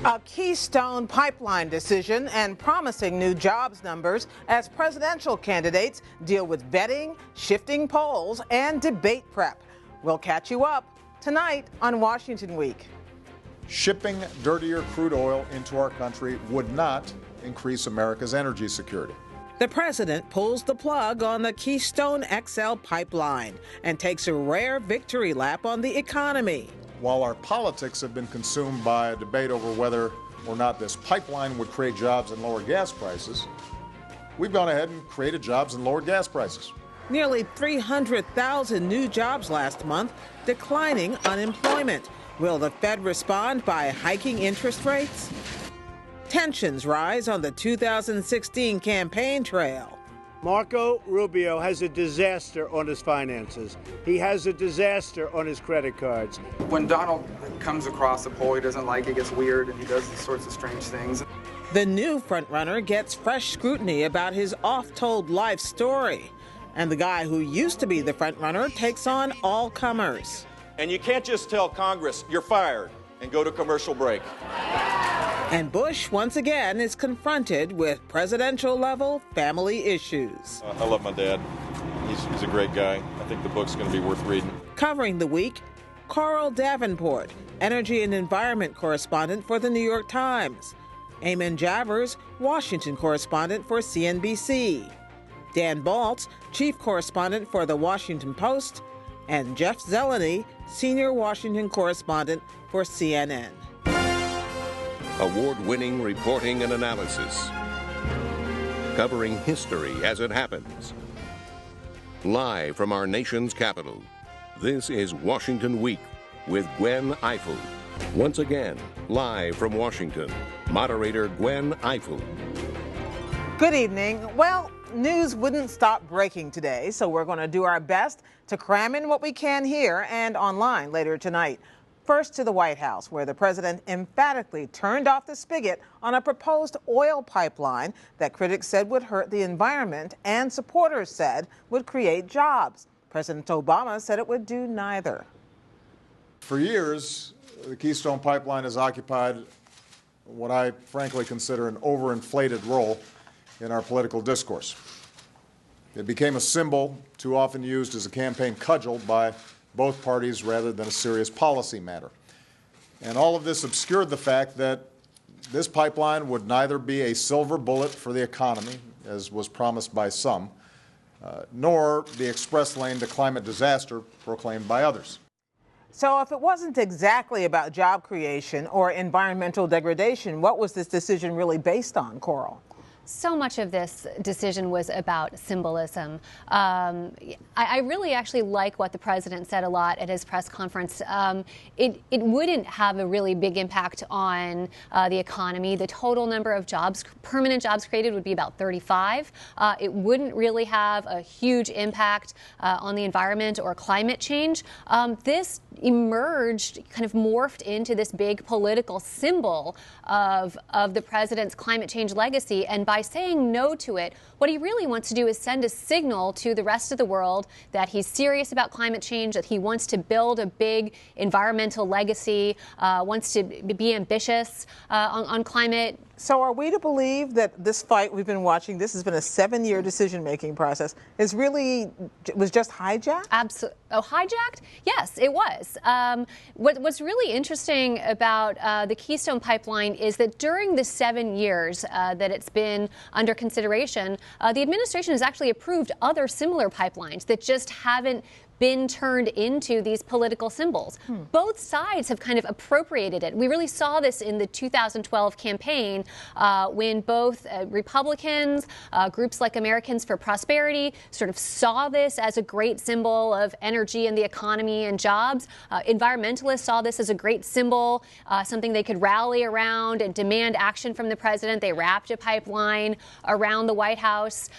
A Keystone pipeline decision and promising new jobs numbers as presidential candidates deal with vetting, shifting polls, and debate prep. We'll catch you up tonight on Washington Week. Shipping dirtier crude oil into our country would not increase America's energy security. The president pulls the plug on the Keystone XL pipeline and takes a rare victory lap on the economy. While our politics have been consumed by a debate over whether or not this pipeline would create jobs and lower gas prices, we've gone ahead and created jobs and lowered gas prices. Nearly 300,000 new jobs last month, declining unemployment. Will the Fed respond by hiking interest rates? Tensions rise on the 2016 campaign trail. Marco Rubio has a disaster on his finances. He has a disaster on his credit cards. When Donald comes across a poll he doesn't like, it gets weird and he does these sorts of strange things. The new frontrunner gets fresh scrutiny about his oft-told life story. And the guy who used to be the frontrunner takes on all comers. And you can't just tell Congress, you're fired, and go to commercial break. And Bush, once again, is confronted with presidential-level family issues. I love my dad. He's a great guy. I think the book's going to be worth reading. Covering the week, Coral Davenport, energy and environment correspondent for the New York Times. Eamon Javers, Washington correspondent for CNBC. Dan Balz, chief correspondent for The Washington Post. And Jeff Zeleny, senior Washington correspondent for CNN. Award-winning reporting and analysis, covering history as it happens. Live from our nation's capital, this is Washington Week with Gwen Ifill. Once again, live from Washington, moderator Gwen Ifill. Good evening. Well, news wouldn't stop breaking today, so we're going to do our best to cram in what we can here and online later tonight. First to the White House, where the president emphatically turned off the spigot on a proposed oil pipeline that critics said would hurt the environment and supporters said would create jobs. President Obama said it would do neither. For years, the Keystone Pipeline has occupied what I frankly consider an overinflated role in our political discourse. It became a symbol too often used as a campaign cudgel by both parties rather than a serious policy matter. And all of this obscured the fact that this pipeline would neither be a silver bullet for the economy, as was promised by some, nor the express lane to climate disaster proclaimed by others. So if it wasn't exactly about job creation or environmental degradation, what was this decision really based on, Coral? So much of this decision was about symbolism. I really actually like what the president said a lot at his press conference. It wouldn't have a really big impact on the economy. The total number of jobs, permanent jobs created, would be about 35. It wouldn't really have a huge impact on the environment or climate change. This emerged, kind of morphed into this big political symbol of the president's climate change legacy. And by saying no to it, what he really wants to do is send a signal to the rest of the world that he's serious about climate change, that he wants to build a big environmental legacy, wants to be ambitious on climate. So are we to believe that this fight we've been watching, this has been a 7-year decision-making process, was just hijacked? Absolutely. Oh, hijacked? Yes, it was. What's really interesting about the Keystone Pipeline is that during the 7 years that it's been under consideration, the administration has actually approved other similar pipelines that just haven't been turned into these political symbols. Both sides have kind of appropriated it. We really saw this in the 2012 campaign when both Republicans, groups like Americans for Prosperity, sort of saw this as a great symbol of energy and the economy and jobs. Environmentalists saw this as a great symbol, something they could rally around and demand action from the president. They wrapped a pipeline around the White House.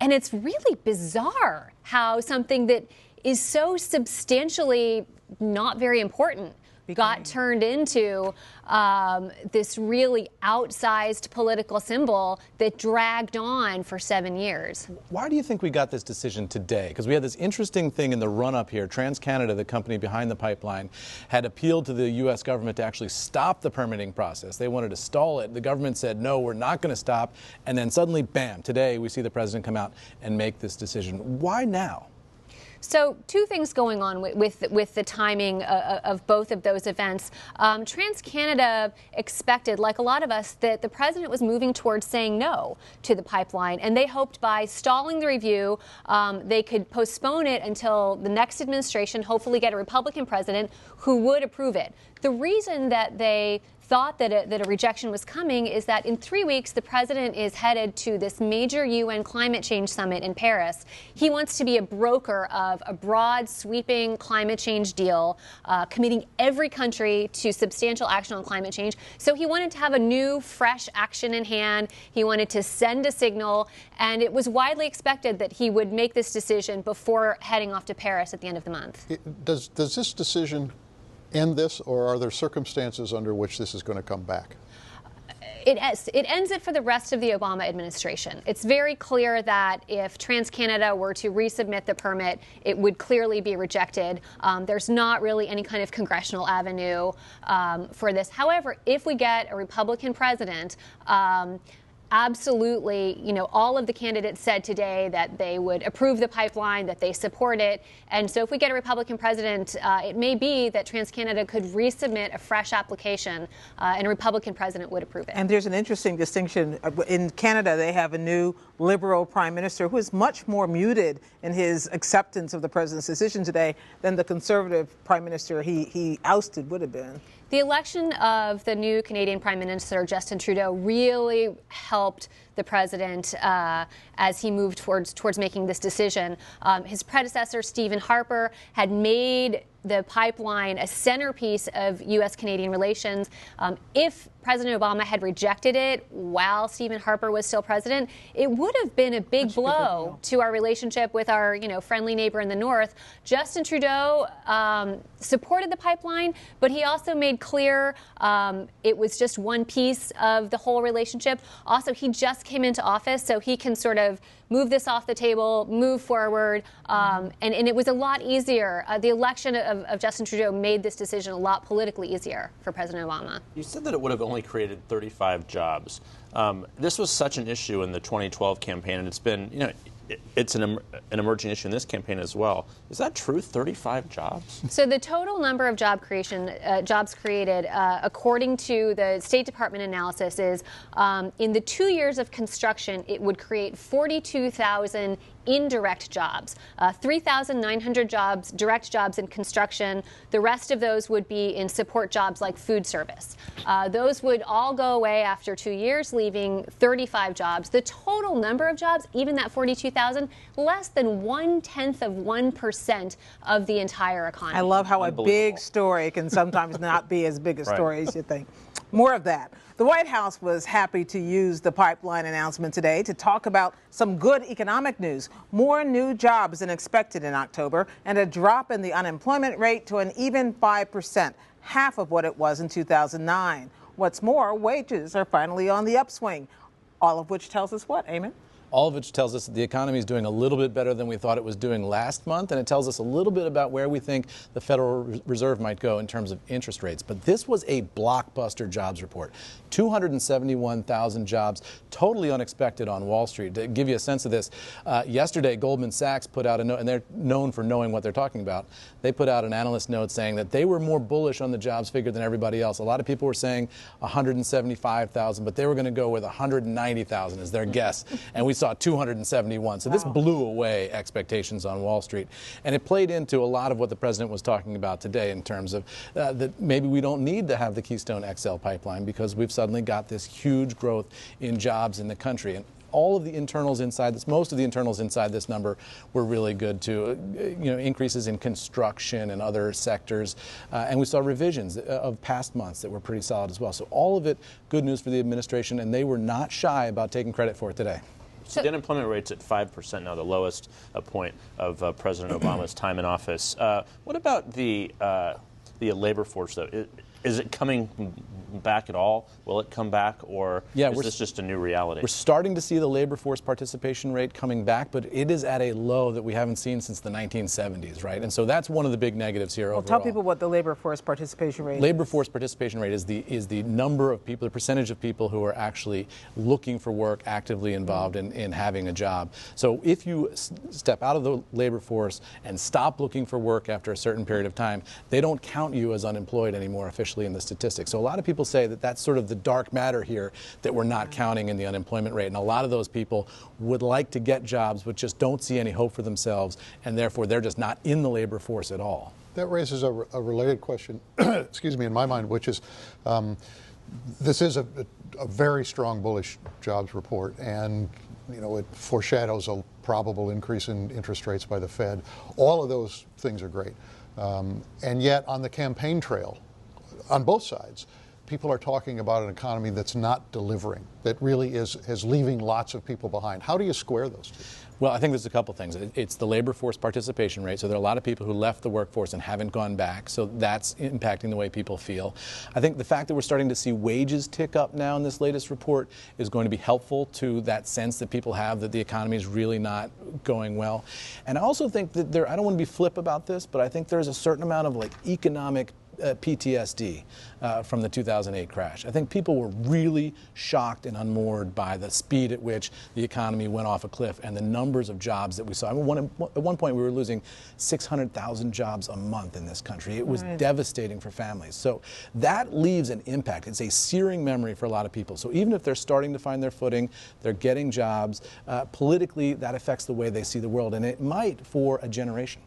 And it's really bizarre how something that is so substantially not very important got turned into this really outsized political symbol that dragged on for 7 years. Why do you think we got this decision today? Because we had this interesting thing in the run-up here. TransCanada, the company behind the pipeline, had appealed to the U.S. government to actually stop the permitting process. They wanted to stall it. The government said, no, we're not going to stop. And then suddenly, bam, today we see the president come out and make this decision. Why now? So two things going on with the timing of both of those events. TransCanada expected, like a lot of us, that the president was moving towards saying no to the pipeline, and they hoped by stalling the review, they could postpone it until the next administration, hopefully get a Republican president who would approve it. The reason that they thought that a rejection was coming is that in 3 weeks, the president is headed to this major UN climate change summit in Paris. He wants to be a broker of a broad, sweeping climate change deal, committing every country to substantial action on climate change. So he wanted to have a new, fresh action in hand. He wanted to send a signal, and it was widely expected that he would make this decision before heading off to Paris at the end of the month. Does this decision end this, or are there circumstances under which this is going to come back? It ends it for the rest of the Obama administration. It's very clear that if TransCanada were to resubmit the permit, it would clearly be rejected. There's not really any kind of congressional avenue for this. However, if we get a Republican president, absolutely, all of the candidates said today that they would approve the pipeline, that they support it. And so if we get a Republican president, it may be that TransCanada could resubmit a fresh application and a Republican president would approve it. And there's an interesting distinction. In Canada, they have a new liberal prime minister who is much more muted in his acceptance of the president's decision today than the conservative prime minister he ousted would have been. The election of the new Canadian Prime Minister, Justin Trudeau, really helped the president as he moved towards making this decision. His predecessor, Stephen Harper, had made the pipeline a centerpiece of U.S.-Canadian relations. If President Obama had rejected it while Stephen Harper was still president, it would have been a big blow to our relationship with our, friendly neighbor in the north. Justin Trudeau supported the pipeline, but he also made clear it was just one piece of the whole relationship. Also, he just came into office, so he can sort of move this off the table, move forward, and it was a lot easier. The election of Justin Trudeau made this decision a lot politically easier for President Obama. You said that it would have only created 35 jobs. This was such an issue in the 2012 campaign, and it's been, it's an emerging issue in this campaign as well. Is that true? 35 jobs? So the total number of jobs created, according to the State Department analysis, is in the 2 years of construction, it would create 42,000 indirect jobs, 3,900 jobs, direct jobs in construction. The rest of those would be in support jobs like food service. Those would all go away after 2 years, leaving 35 jobs. The total number of jobs, even that 42,000, less than 0.1% of the entire economy. I love how a big story can sometimes not be as big a story as you think. More of that. The White House was happy to use the pipeline announcement today to talk about some good economic news. More new jobs than expected in October and a drop in the unemployment rate to an even 5%, half of what it was in 2009. What's more, wages are finally on the upswing, all of which tells us what, Eamon? All of which tells us that the economy is doing a little bit better than we thought it was doing last month, and it tells us a little bit about where we think the Federal Reserve might go in terms of interest rates. But this was a blockbuster jobs report. 271,000 jobs, totally unexpected on Wall Street. To give you a sense of this, yesterday Goldman Sachs put out a note, and they're known for knowing what they're talking about. They put out an analyst note saying that they were more bullish on the jobs figure than everybody else. A lot of people were saying 175,000, but they were going to go with 190,000 as their guess. And we saw 271. So this blew away expectations on Wall Street. And it played into a lot of what the president was talking about today in terms of that maybe we don't need to have the Keystone XL pipeline because we've suddenly got this huge growth in jobs in the country. And all of the internals inside this, most of the internals inside this number were really good too. Increases in construction and other sectors. And we saw revisions of past months that were pretty solid as well. So all of it good news for the administration, and they were not shy about taking credit for it today. So the unemployment rate's at 5% now, the lowest point of President Obama's time in office. What about the the labor force, though. Is it coming back at all? Will it come back, or is this just a new reality? We're starting to see the labor force participation rate coming back, but it is at a low that we haven't seen since the 1970s, right? And so that's one of the big negatives here overall. Tell people what the labor force participation rate is. Labor force participation rate is the number of people, the percentage of people who are actually looking for work, actively involved in having a job. So if you step out of the labor force and stop looking for work after a certain period of time, they don't count you as unemployed anymore officially in the statistics. So a lot of people say that that's sort of the dark matter here, that we're not counting in the unemployment rate. And a lot of those people would like to get jobs but just don't see any hope for themselves, and therefore they're just not in the labor force at all. That raises a related question, excuse me, in my mind, which is this is a very strong bullish jobs report, and it foreshadows a probable increase in interest rates by the Fed. All of those things are great. And yet on the campaign trail, on both sides, people are talking about an economy that's not delivering, that really is leaving lots of people behind. How do you square those two? Well, I think there's a couple things. It's the labor force participation rate. So there are a lot of people who left the workforce and haven't gone back. So that's impacting the way people feel. I think the fact that we're starting to see wages tick up now in this latest report is going to be helpful to that sense that people have that the economy is really not going well. And I also think that I don't want to be flip about this, but I think there's a certain amount of economic PTSD from the 2008 crash. I think people were really shocked and unmoored by the speed at which the economy went off a cliff and the numbers of jobs that we saw. I mean, at one point we were losing 600,000 jobs a month in this country. It was devastating for families. So that leaves an impact. It's a searing memory for a lot of people. So even if they're starting to find their footing, they're getting jobs, politically that affects the way they see the world, and it might for a generation.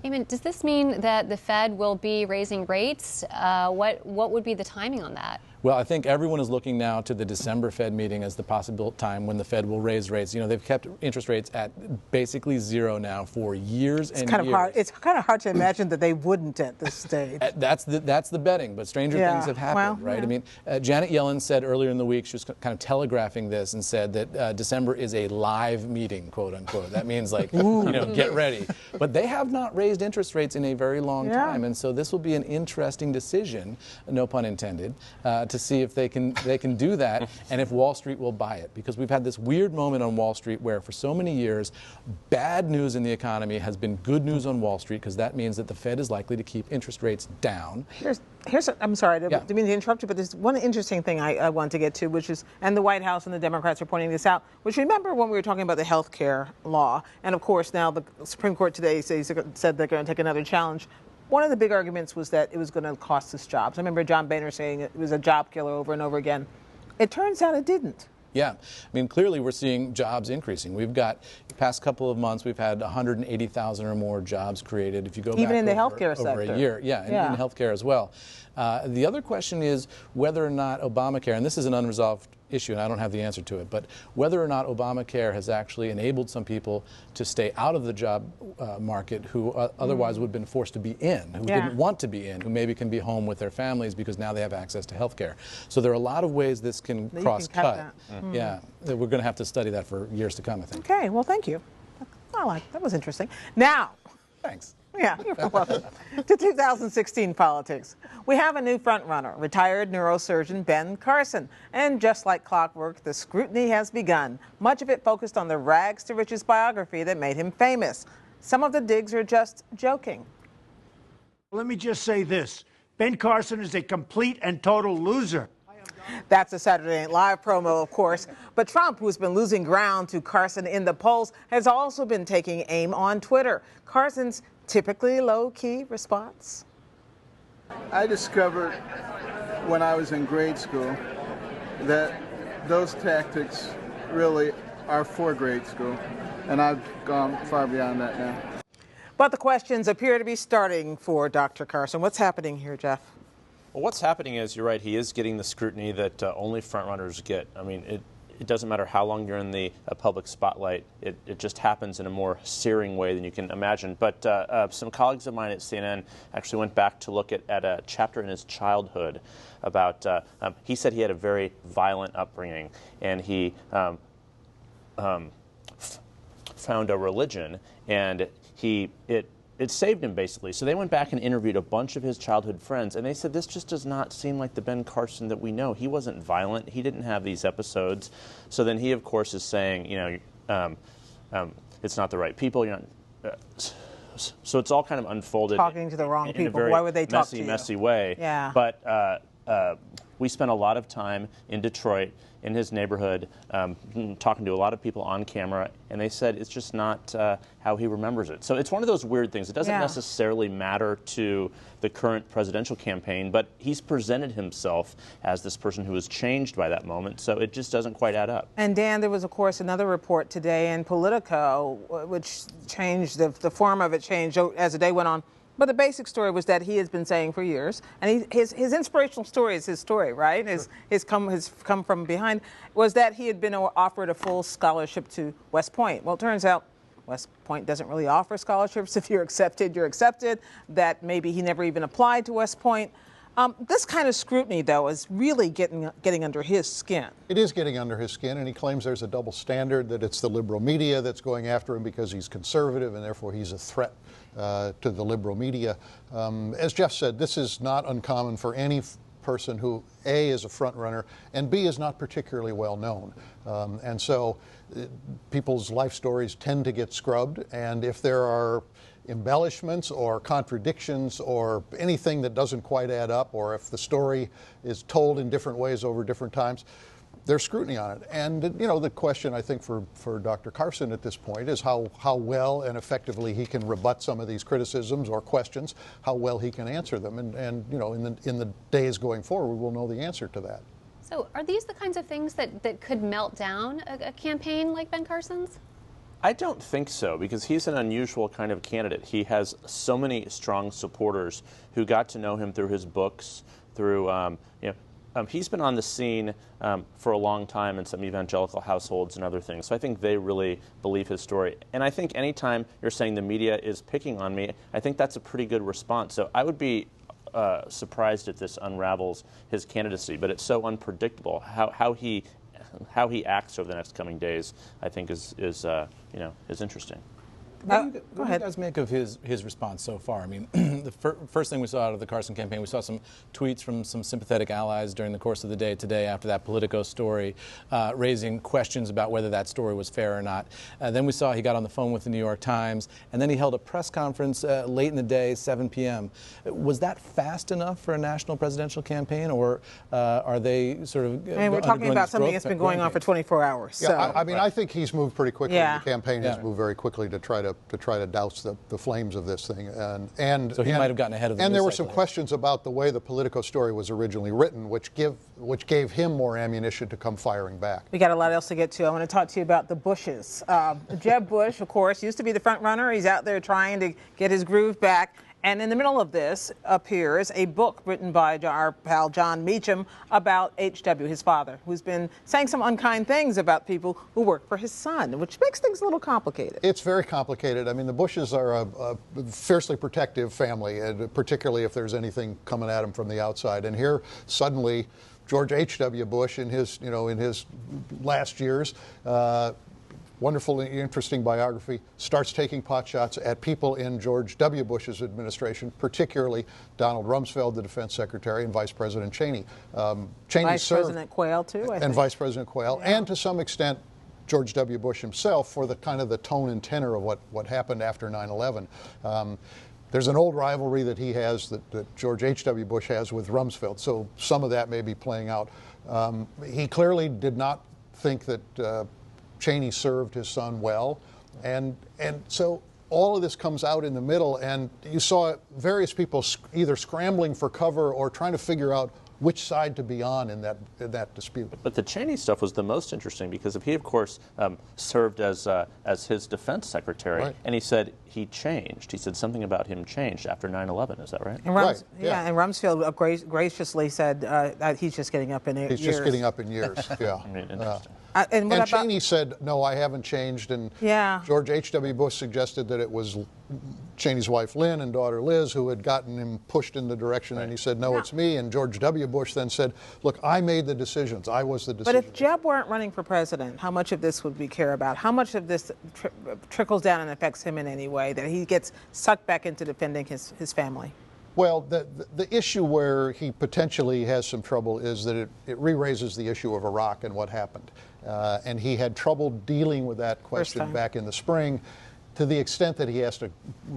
Eamon, does this mean that the Fed will be raising rates? What would be the timing on that? Well, I think everyone is looking now to the December Fed meeting as the possible time when the Fed will raise rates. They've kept interest rates at basically zero now for years and years. It's kind of hard to imagine that they wouldn't at this stage. That's the betting, but stranger things have happened, right? I mean, Janet Yellen said earlier in the week, she was kind of telegraphing this and said that December is a live meeting, quote unquote. That means get ready. But they have not raised interest rates in a very long time, and so this will be an interesting decision, no pun intended, to see if they can do that and if Wall Street will buy it. Because we've had this weird moment on Wall Street where for so many years, bad news in the economy has been good news on Wall Street, because that means that the Fed is likely to keep interest rates down. I'm sorry, I didn't mean to interrupt you, but there's one interesting thing I want to get to, which is, and the White House and the Democrats are pointing this out, which remember when we were talking about the health care law, and of course now the Supreme Court today said they're going to take another challenge. One of the big arguments was that it was going to cost us jobs. I remember John Boehner saying it was a job killer over and over again. It turns out it didn't. Yeah. I mean, clearly we're seeing jobs increasing. We've got, the past couple of months, we've had 180,000 or more jobs created. If you go back even in the over healthcare sector. A year. In healthcare as well. The other question is whether or not Obamacare, and this is an unresolved issue, and I don't have the answer to it, but whether or not Obamacare has actually enabled some people to stay out of the job market who otherwise would have been forced to be in, who didn't want to be in, who maybe can be home with their families because now they have access to health care. So there are a lot of ways this can cross-cut. Yeah, we're going to have to study that for years to come, I think. Okay, well, thank you. That was interesting. Now, thanks. Yeah, you're welcome. To 2016 politics. We have a new frontrunner, retired neurosurgeon Ben Carson. And just like clockwork, the scrutiny has begun. Much of it focused on the rags to riches biography that made him famous. Some of the digs are just joking. Let me just say this. Ben Carson is a complete and total loser. That's a Saturday Night Live promo, of course. But Trump, who's been losing ground to Carson in the polls, has also been taking aim on Twitter. Carson's typically low-key response? I discovered when I was in grade school that those tactics really are for grade school, and I've gone far beyond that now. But the questions appear to be starting for Dr. Carson. What's happening here, Jeff? Well, what's happening is, you're right, he is getting the scrutiny that only frontrunners get. I mean, it doesn't matter how long you're in the public spotlight. It just happens in a more searing way than you can imagine. But some colleagues of mine at CNN actually went back to look at a chapter in his childhood about, he said he had a very violent upbringing, and he found a religion, and it it saved him, basically. So they went back and interviewed a bunch of his childhood friends, and they said, this just does not seem like the Ben Carson that we know. He wasn't violent. He didn't have these episodes. So then he, of course, is saying, it's not the right people. You're not, so it's all kind of unfolded. Talking to the wrong in people. A very Why would they talk to you? messy way. Yeah. But we spent a lot of time in Detroit, in his neighborhood, talking to a lot of people on camera, and they said it's just not how he remembers it. So it's one of those weird things. It doesn't necessarily matter to the current presidential campaign, but he's presented himself as this person who was changed by that moment, so it just doesn't quite add up. And Dan, there was, of course, another report today in Politico, which changed, the form of it changed as the day went on. But the basic story was that he has been saying for years, and his inspirational story is his story, right? His come from behind, was that he had been offered a full scholarship to West Point. Well, it turns out West Point doesn't really offer scholarships. If you're accepted, you're accepted. That maybe he never even applied to West Point. This kind of scrutiny, though, is really getting under his skin. It is getting under his skin, and he claims there's a double standard, that it's the liberal media that's going after him because he's conservative, and therefore he's a threat to the liberal media. As Jeff said, this is not uncommon for any person who, A, is a front runner, and B, is not particularly well known. And so people's life stories tend to get scrubbed, and if there are embellishments or contradictions or anything that doesn't quite add up, or if the story is told in different ways over different times, there's scrutiny on it. And the question, I think, for Dr. Carson at this point is how well and effectively he can rebut some of these criticisms or questions, how well he can answer them. And in the days going forward, we'll know the answer to that. So are these the kinds of things that could melt down a campaign like Ben Carson's? I don't think so, because he's an unusual kind of candidate. He has so many strong supporters who got to know him through his books, through, he's been on the scene for a long time in some evangelical households and other things. So I think they really believe his story. And I think anytime you're saying the media is picking on me, I think that's a pretty good response. So I would be surprised if this unravels his candidacy, but it's so unpredictable. How he acts over the next coming days, I think, is interesting. What do you guys make of his response so far? I mean, the first thing we saw out of the Carson campaign, we saw some tweets from some sympathetic allies during the course of the day today after that Politico story, raising questions about whether that story was fair or not. Then we saw he got on the phone with the New York Times, and then he held a press conference late in the day, 7 p.m. Was that fast enough for a national presidential campaign, or are they sort of we're talking about something that's been going on for 24 hours. Yeah, So. I think he's moved pretty quickly. Yeah. The campaign has moved very quickly to try to douse the flames of this thing, and so he might have gotten ahead of the and there were news some cycle. questions about the way the Politico story was originally written, which gave him more ammunition to come firing back. We got a lot else to get to. I want to talk to you about the Bushes. Jeb Bush, of course, used to be the front runner. He's out there trying to get his groove back. And in the middle of this appears a book written by our pal John Meacham about H.W., his father, who's been saying some unkind things about people who work for his son, which makes things a little complicated. It's very complicated. I mean, the Bushes are a fiercely protective family, particularly if there's anything coming at them from the outside. And here, suddenly, George H.W. Bush, in his last years, wonderfully interesting biography, starts taking potshots at people in George W. Bush's administration, particularly Donald Rumsfeld, the defense secretary, and Vice President Cheney. Cheney Vice President Quayle, too, I think. And Vice President Quayle, and to some extent, George W. Bush himself, for the kind of the tone and tenor of what happened after 9/11. There's an old rivalry that he has, that George H.W. Bush has with Rumsfeld, so some of that may be playing out. He clearly did not think that Cheney served his son well, and so all of this comes out in the middle, and you saw various people either scrambling for cover or trying to figure out which side to be on in that dispute. But the Cheney stuff was the most interesting because he, of course, served as his defense secretary, right. And he said he changed. He said something about him changed after 9/11. Is that right? And and Rumsfeld graciously said that he's just getting up in years. He's just getting up in years, yeah. I mean, interesting. And what about Cheney said, no, I haven't changed. And George H.W. Bush suggested that it was Cheney's wife Lynn and daughter Liz who had gotten him pushed in the direction, and he said, no, it's me. And George W. Bush then said, look, I made the decisions. I was the decision. But if Jeb weren't running for president, how much of this would we care about? How much of this trickles down and affects him in any way, that he gets sucked back into defending his family? Well, the issue where he potentially has some trouble is that it re-raises the issue of Iraq and what happened. And he had trouble dealing with that question back in the spring. To the extent that he has to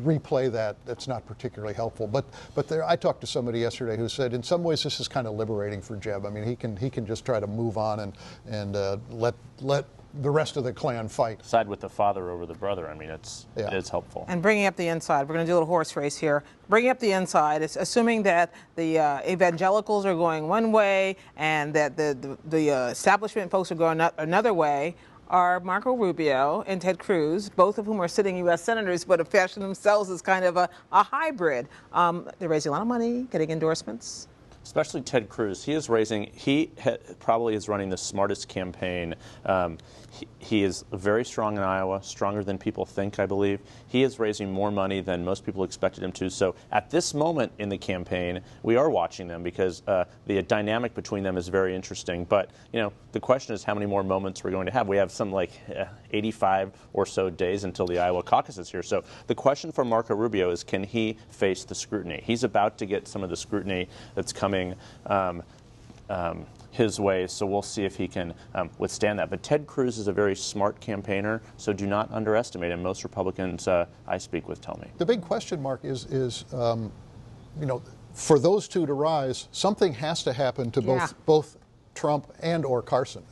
replay that, that's not particularly helpful. But I talked to somebody yesterday who said, in some ways, this is kind of liberating for Jeb. I mean, he can just try to move on and let the rest of the clan fight. Side with the father over the brother. I mean, it is helpful. And bringing up the inside, we're going to do a little horse race here. Bringing up the inside is assuming that the evangelicals are going one way and that the establishment folks are going another way. Are Marco Rubio and Ted Cruz, both of whom are sitting U.S. senators, but have fashioned themselves as kind of a hybrid. They're raising a lot of money, getting endorsements. Especially Ted Cruz. He probably is running the smartest campaign. He is very strong in Iowa, stronger than people think, I believe. He is raising more money than most people expected him to. So at this moment in the campaign, we are watching them because the dynamic between them is very interesting. But, you know, the question is how many more moments we're going to have. We have some 85 or so days until the Iowa caucus is here. So the question for Marco Rubio is, can he face the scrutiny? He's about to get some of the scrutiny that's coming his way, so we'll see if he can withstand that. But Ted Cruz is a very smart campaigner, so do not underestimate him. Most Republicans I speak with tell me. The big question mark is you know, for those two to rise, something has to happen to both Trump and or Carson.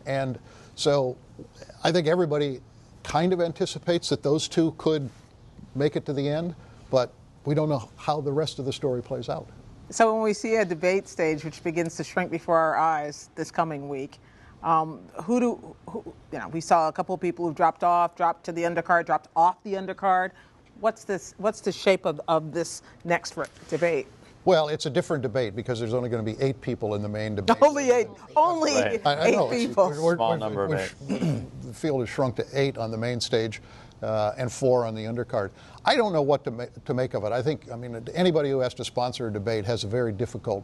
And so I think everybody kind of anticipates that those two could make it to the end, but we don't know how the rest of the story plays out. So when we see a debate stage which begins to shrink before our eyes this coming week, we saw a couple of people who dropped to the undercard, dropped off the undercard. What's the shape of this next debate? Well, it's a different debate because there's only going to be 8 people in the main debate. Only 8 people. Small number of 8. The field has shrunk to 8 on the main stage and 4 on the undercard. I don't know what to make of it. I mean, anybody who has to sponsor a debate has a very difficult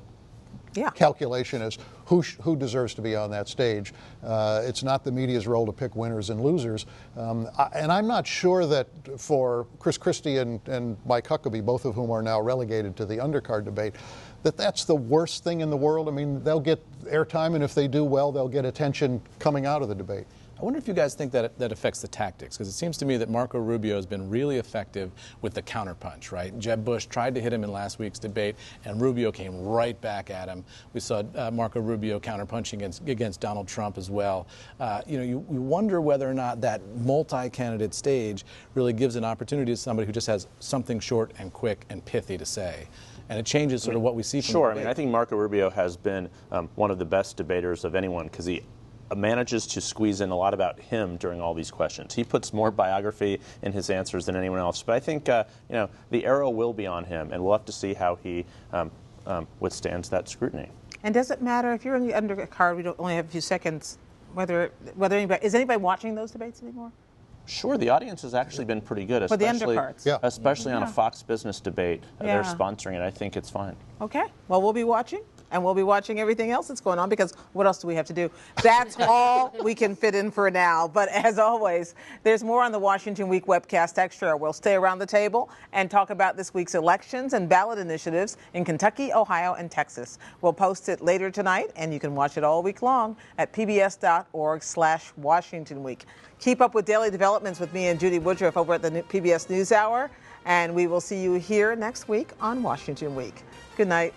calculation as who deserves to be on that stage. It's not the media's role to pick winners and losers. And I'm not sure that for Chris Christie and Mike Huckabee, both of whom are now relegated to the undercard debate, that's the worst thing in the world. I mean, they'll get airtime, and if they do well, they'll get attention coming out of the debate. I wonder if you guys think that affects the tactics, because it seems to me that Marco Rubio has been really effective with the counterpunch, right? Jeb Bush tried to hit him in last week's debate, and Rubio came right back at him. We saw Marco Rubio counterpunching against Donald Trump as well. You wonder whether or not that multi-candidate stage really gives an opportunity to somebody who just has something short and quick and pithy to say. And it changes sort of what we see from the debate. I mean, I think Marco Rubio has been one of the best debaters of anyone because he manages to squeeze in a lot about him during all these questions. He puts more biography in his answers than anyone else. But I think the arrow will be on him, and we'll have to see how he withstands that scrutiny. And does it matter if you're in the undercard? We only have a few seconds. Whether anybody watching those debates anymore? Sure, the audience has actually been pretty good, especially on a Fox Business debate. They're sponsoring it. I think it's fine. Okay. Well, we'll be watching. And we'll be watching everything else that's going on because what else do we have to do? That's all we can fit in for now. But as always, there's more on the Washington Week webcast extra. We'll stay around the table and talk about this week's elections and ballot initiatives in Kentucky, Ohio, and Texas. We'll post it later tonight, and you can watch it all week long at pbs.org/Washington Week. Keep up with daily developments with me and Judy Woodruff over at the PBS NewsHour, and we will see you here next week on Washington Week. Good night.